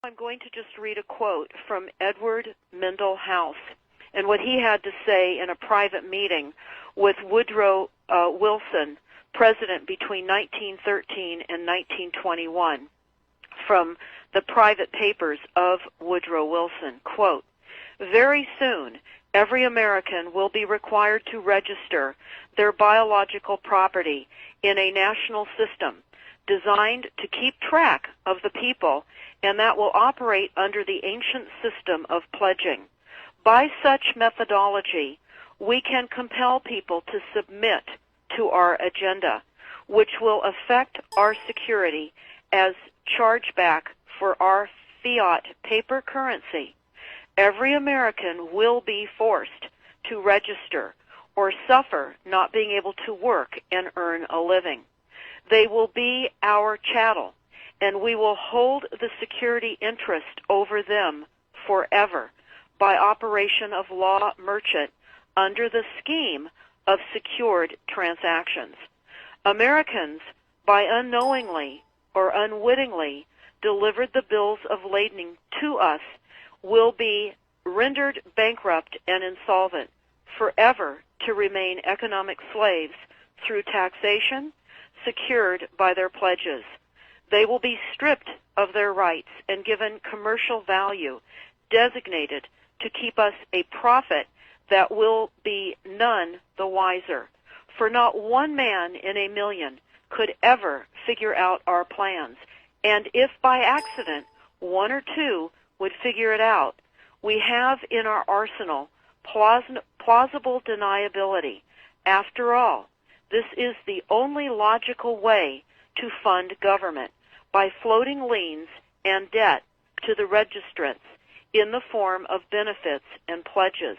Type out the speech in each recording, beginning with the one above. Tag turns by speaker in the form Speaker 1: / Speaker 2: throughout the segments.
Speaker 1: I'm going to just read a quote from Edward Mendell House and what he had to say in a private meeting with Woodrow Wilson, president between 1913 and 1921, from the private papers of Woodrow Wilson. Quote, "Very soon, every American will be required to register their biological property in a national system designed to keep track of the people, and that will operate under the ancient system of pledging. By such methodology, we can compel people to submit to our agenda, which will affect our security as chargeback for our fiat paper currency. Every American will be forced to register or suffer not being able to work and earn a living. They will be our chattel, and we will hold the security interest over them forever by operation of law merchant under the scheme of secured transactions. Americans, by unknowingly or unwittingly delivered the bills of lading to us, will be rendered bankrupt and insolvent, forever to remain economic slaves through taxation secured by their pledges. They will be stripped of their rights and given commercial value, designated to keep us a profit that will be none the wiser. For not one man in a million could ever figure out our plans, and if by accident one or two would figure it out, we have in our arsenal plausible deniability. After all, this is the only logical way to fund government, by floating liens and debt to the registrants in the form of benefits and pledges.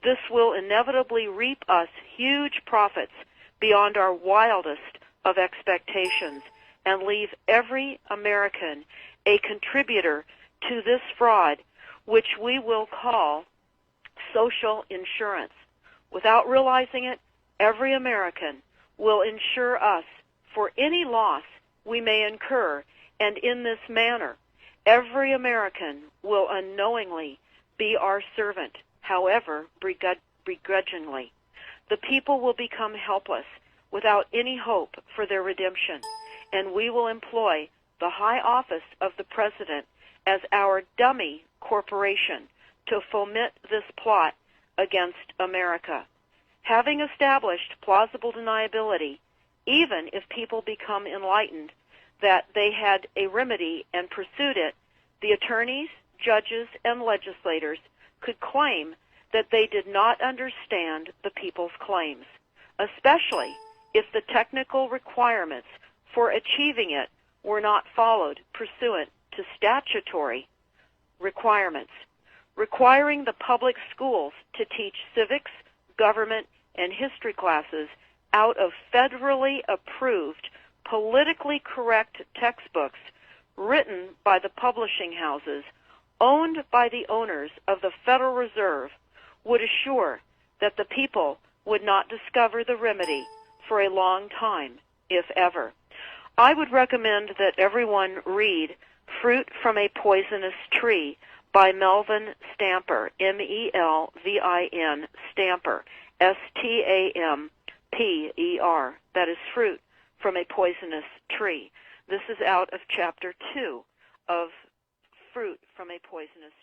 Speaker 1: This will inevitably reap us huge profits beyond our wildest of expectations and leave every American a contributor to this fraud, which we will call social insurance. Without realizing it, every American will insure us for any loss we may incur, and in this manner, every American will unknowingly be our servant, however begrudgingly. The people will become helpless, without any hope for their redemption, and we will employ the high office of the President as our dummy corporation to foment this plot against America. Having established plausible deniability, even if people become enlightened that they had a remedy and pursued it, the attorneys, judges, and legislators could claim that they did not understand the people's claims, especially if the technical requirements for achieving it were not followed pursuant to statutory requirements. Requiring the public schools to teach civics, government, and history classes out of federally approved, politically correct textbooks written by the publishing houses owned by the owners of the Federal Reserve would assure that the people would not discover the remedy for a long time, if ever. I would recommend that everyone read Fruit from a Poisonous Tree by Melvin Stamper, M-E-L-V-I-N, Stamper, S-T-A-M-P-E-R. That is Fruit from a Poisonous Tree. This is out of Chapter 2 of Fruit from a Poisonous